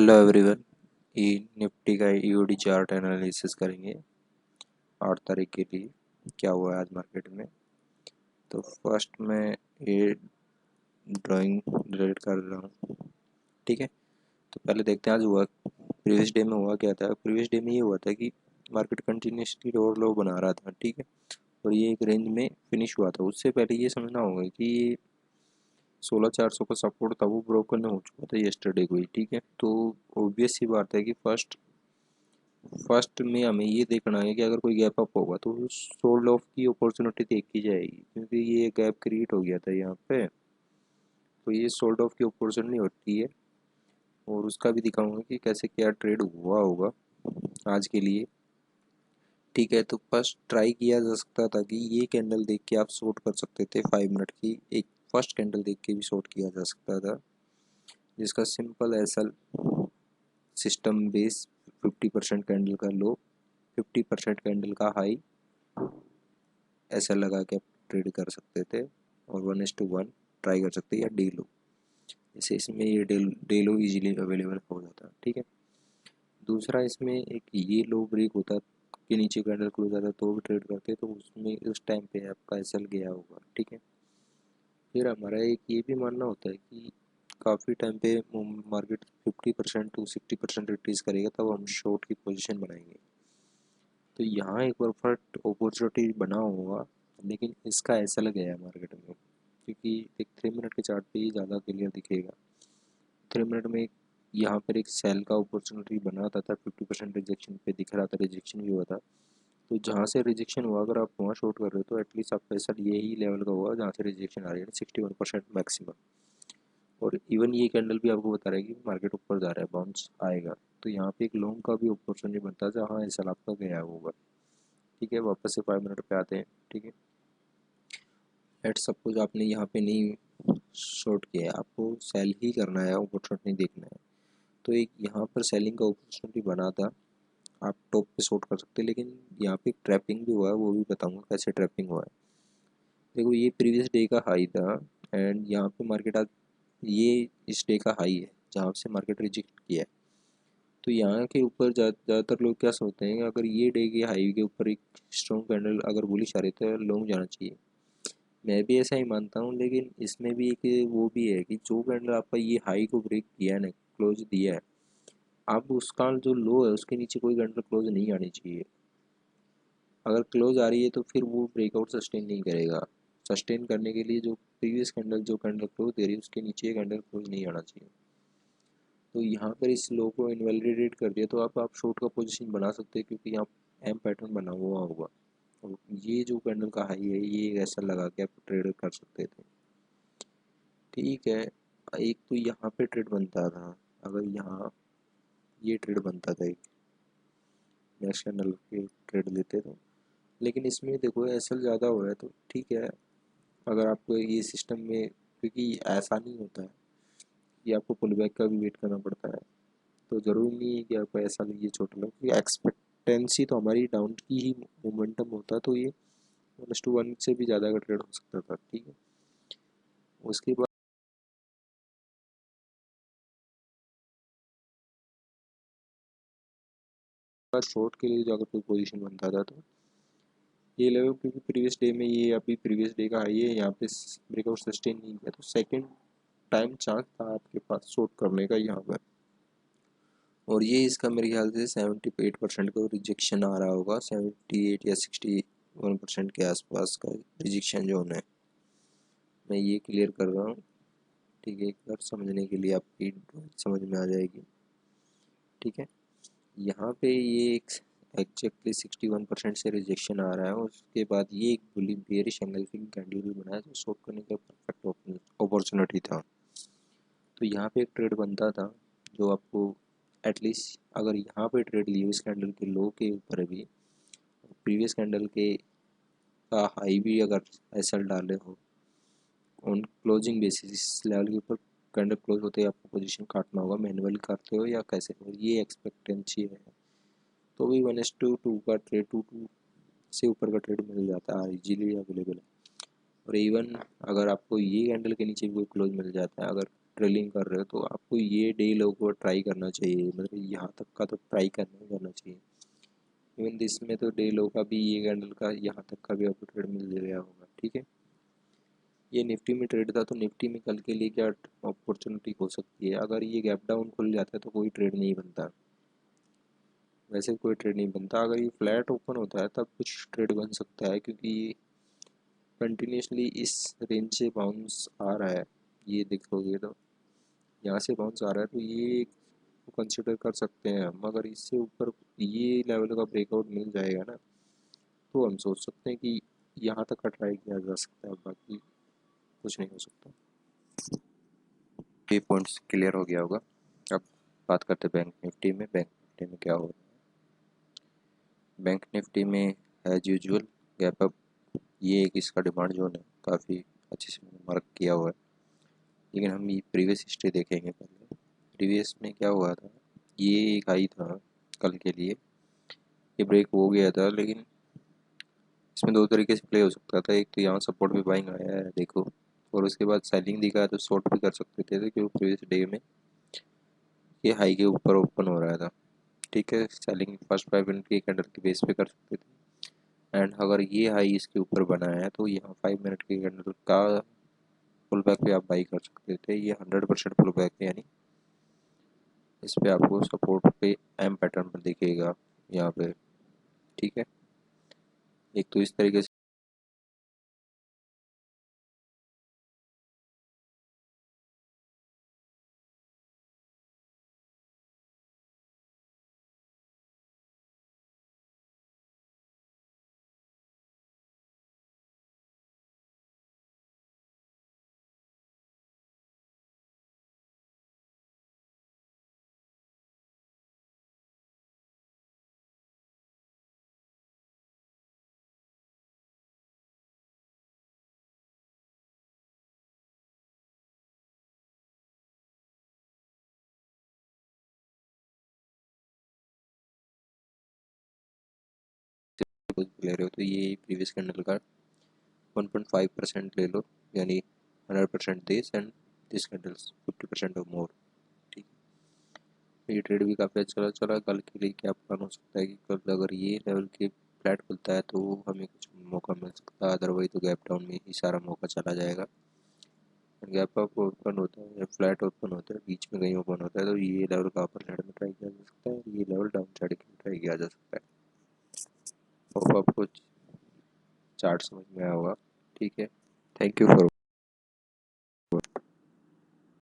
Hello everyone. ई Nifty का EOD chart analysis करेंगे 8 तारीख के लिए। क्या हुआ है आज मार्केट में। तो फर्स्ट मैं ये ड्राइंग डिलीट कर रहा हूँ। ठीक है, तो पहले देखते हैं आज हुआ प्रीवियस डे में हुआ क्या था। प्रीवियस डे में ये हुआ था कि मार्केट कंटिन्यूसली लोअर लो बना रहा था। ठीक है, और ये एक रेंज में फिनिश हुआ था। उससे पहले ये समझना होगा कि ये 16,400 का सपोर्ट था, वो ब्रोकन हो चुका था येस्टरडे को ही। ठीक है, तो ऑब्वियस सी बात है कि फर्स्ट में हमें ये देखना है कि अगर कोई गैप अप होगा तो सोल्ड ऑफ की अपॉर्चुनिटी देखी जाएगी, क्योंकि ये गैप क्रिएट हो गया था यहाँ पे। तो ये सोल्ड ऑफ की अपॉर्चुनिटी होती है, और उसका भी दिखाऊंगा कि कैसे क्या ट्रेड हुआ होगा आज के लिए। ठीक है, तो फर्स्ट ट्राई किया जा सकता था कि ये कैंडल देख के आप शॉर्ट कर सकते थे। 5 मिनट की एक फर्स्ट कैंडल देख के भी शॉर्ट किया जा सकता था, जिसका simple acyl system base 50% candle का लो, 50% कैंडल का हाई ऐसा लगा के आप ट्रेड कर सकते थे, और 1:1 ट्राई कर सकते या डे लो। जैसे इसमें ये डे लो ईजिली अवेलेबल हो जाता है। ठीक है, दूसरा इसमें एक ये लो ब्रेक होता के नीचे कैंडल क्लोज आता तो भी ट्रेड करते, तो उसमें उस टाइम पे आपका एसएल गया होगा। ठीक है, फिर हमारा एक ये भी मानना होता है कि काफ़ी टाइम पे मार्केट 50% टू 60% रिट्रीज करेगा, तब हम शॉर्ट की पोजीशन बनाएंगे। तो यहाँ एक परफेक्ट अपॉर्चुनिटी बना होगा, लेकिन इसका ऐसा लग गया है मार्केट में, क्योंकि एक 3 मिनट के चार्ट पे ही ज़्यादा क्लियर दिखेगा। 3 मिनट में यहाँ पर एक सेल का अपॉर्चुनिटी बना था 50% रिजेक्शन पे दिख रहा था, रिजेक्शन भी हुआ था। तो जहाँ से रिजेक्शन हुआ, अगर आप वहाँ शॉर्ट कर रहे हो तो एटलीस्ट आपका ऐसा यही लेवल का होगा जहाँ से रिजेक्शन आ रही है, 61% मैक्सिमम। और इवन ये कैंडल भी आपको बता रहा है कि मार्केट ऊपर जा रहा है, बाउंस आएगा। तो यहाँ पे एक लॉन्ग का भी अपॉर्चुनिटी बनता है जहाँ ऐसा आपका गया होगा। ठीक है, वापस से 5 मिनट पे आते हैं। ठीक है, लेट सपोज आपने यहाँ पे नहीं शॉर्ट किया है, आपको सेल ही करना है, अपॉर्चुनिटी देखना है। तो एक यहाँ पर सेलिंग का अपॉर्चुनिटी बना था, आप टॉप पे शॉर्ट कर सकते हैं। लेकिन यहाँ पे ट्रैपिंग भी हुआ है, वो भी बताऊंगा कैसे ट्रैपिंग हुआ है। देखो, ये प्रीवियस डे का हाई था, एंड यहाँ पे मार्केट आज ये इस डे का हाई है जहाँ से मार्केट रिजेक्ट किया है। तो यहाँ के ऊपर ज़्यादातर लोग क्या सोचते हैं, अगर ये डे के हाई के ऊपर एक स्ट्रॉन्ग कैंडल अगर बुलिश आ रही है तो लॉन्ग जाना चाहिए। मैं भी ऐसा ही मानता हूँ, लेकिन इसमें भी एक वो भी है कि जो कैंडल आपका ये हाई को ब्रेक किया है ना, क्लोज दिया है, अब उसका जो लो है उसके नीचे कोई कैंडल क्लोज नहीं आनी चाहिए। अगर क्लोज आ रही है तो फिर वो ब्रेकआउट सस्टेन नहीं करेगा। सस्टेन करने के लिए जो प्रीवियस कैंडल जो कैंडल क्लोज दे रही है उसके नीचे ये कैंडल क्लोज नहीं आना चाहिए। तो यहाँ पर इस लो को इनवैलिडेट कर दिया, तो आप शॉर्ट का पोजीशन बना सकते हैं, क्योंकि यहाँ एम पैटर्न बना हुआ होगा। और ये जो कैंडल का हाई है ये ऐसा लगा के आप ट्रेड कर सकते थे। ठीक है, एक तो यहाँ पे ट्रेड बनता था, अगर यहाँ ये ट्रेड बनता था, एक नेक्स्ट कैंडल के ट्रेड लेते तो। लेकिन इसमें देखो एसएल ज़्यादा हो रहा है, तो ठीक है। अगर आपको ये सिस्टम में, क्योंकि ऐसा नहीं होता है कि आपको पुल बैक का भी वेट करना पड़ता है, तो ज़रूरी नहीं है कि आपको ऐसा लगे छोटा लो, क्योंकि एक्सपेक्टेंसी तो हमारी डाउन की ही मोमेंटम होता है। तो ये 1:1 से भी ज़्यादा का ट्रेड हो सकता था। ठीक है, उसके बाद शॉर्ट के लिए जो अगर कोई पोजीशन बनता था तो ये लेवल, क्योंकि प्रीवियस डे में ये अभी प्रीवियस डे का हाई है, यहाँ पे ब्रेकआउट सस्टेन नहीं किया, तो सेकंड टाइम चांस था आपके पास शॉर्ट करने का यहाँ पर। और ये इसका मेरे ख्याल से 78% का रिजेक्शन आ रहा होगा, 78 या 61% के आसपास का रिजेक्शन जोन है। मैं ये क्लियर कर रहा हूँ। ठीक है, एक बार समझने के लिए आपकी समझ में आ जाएगी। ठीक है, यहाँ पे ये एक एग्जैक्टली 61% से रिजेक्शन आ रहा है, उसके बाद ये एक बुली बेयरिश एंगल्फिंग कैंडल भी बनाया, जो शॉर्ट करने का परफेक्ट अपॉर्चुनिटी था। तो यहाँ पे एक ट्रेड बनता था जो आपको एटलीस्ट, अगर यहाँ पे ट्रेड लिए इस कैंडल के लो के ऊपर भी, प्रीवियस कैंडल के का हाई भी अगर एसएल डाले हो ऑन क्लोजिंग बेसिस, इस लेवल के ऊपर कैंडल क्लोज होते ही आपको पोजीशन काटना होगा। मैनुअली करते हो या कैसे हो, ये एक्सपेक्टेंसी है। तो भी 1:2 का ट्रेड, 2 से ऊपर का ट्रेड मिल जाता है, इजीली अवेलेबल है। और इवन अगर आपको ये कैंडल के नीचे भी कोई क्लोज मिल जाता है, अगर ड्रिलिंग कर रहे हो तो आपको ये डे लो को ट्राई करना चाहिए, मतलब यहाँ तक का तो ट्राई करना चाहिए। इवन इसमें तो डे लो का भी ये कैंडल का यहाँ तक का भी आपको ट्रेड मिल गया होगा, ठीक है। ये निफ्टी में ट्रेड था, तो निफ्टी में कल के लिए क्या अपॉर्चुनिटी हो सकती है, अगर ये गैप डाउन खुल जाता है तो कोई ट्रेड नहीं बनता, वैसे कोई ट्रेड नहीं बनता। अगर ये फ्लैट ओपन होता है तब कुछ ट्रेड बन सकता है, क्योंकि ये कंटिन्यूसली इस रेंज से बाउंस आ रहा है, ये देखोगे तो यहाँ से बाउंस आ रहा है, तो ये कंसिडर कर सकते हैं हम। अगर इससे ऊपर ये लेवल का ब्रेकआउट मिल जाएगा ना, तो हम सोच सकते हैं कि यहाँ तक का ट्राई किया जा सकता है, बाकी कुछ नहीं हो सकता। ये पॉइंट्स क्लियर हो गया होगा। अब बात करते हैं बैंक निफ्टी में। बैंक निफ्टी में क्या हो रहा है? बैंक निफ्टी में एज यूजुअल गैप अप, ये एक इसका डिमांड जोन है, काफ़ी अच्छे से मार्क किया हुआ है। लेकिन हम ये प्रीवियस हिस्ट्री देखेंगे पहले। प्रीवियस में क्या हुआ था, ये एक हाई था कल के लिए, ये ब्रेक हो गया था, लेकिन इसमें दो तरीके से प्ले हो सकता था। एक तो यहाँ सपोर्ट पे बाइंग आया है देखो, और उसके बाद सेलिंग दिखा है तो शॉर्ट भी कर सकते थे, क्योंकि प्रीवियस डे में ये हाई के ऊपर ओपन हो रहा था, ठीक है। सेलिंग फर्स्ट 5 मिनट की कैंडल के बेस पे कर सकते थे। एंड अगर ये हाई इसके ऊपर बना है तो यहाँ 5 मिनट की कैंडल का पुल बैक पे आप बाई कर सकते थे। ये 100% पुल बैक है, यानी इस पे आपको सपोर्ट पे एम पैटर्न पर दिखेगा यहाँ पे, ठीक है। एक तो इस तरीके से ले रहे हो तो ये प्रीवियस कैंडल का 1.5% ले लो, यानी 100% दिस एंड दिस कैंडल्स 50% और मोर, ठीक है। ये ट्रेड भी काफ़ी अच्छा चला। कल के लिए क्या प्लान हो सकता है कि कल अगर ये लेवल के फ्लैट खुलता है तो हमें कुछ मौका मिल सकता है, अदरवाइज तो गैप डाउन में ही सारा मौका चला जाएगा। गैप अप ओपन होता है या फ्लैट ओपन होता है, बीच में कहीं ओपन होता है, तो ये लेवल का अपर साइड में ट्राई किया जा सकता है, ये लेवल डाउन साइड में ट्राई किया जा सकता है। होप आपको चार्ट समझ में आया होगा, ठीक है। Thank you for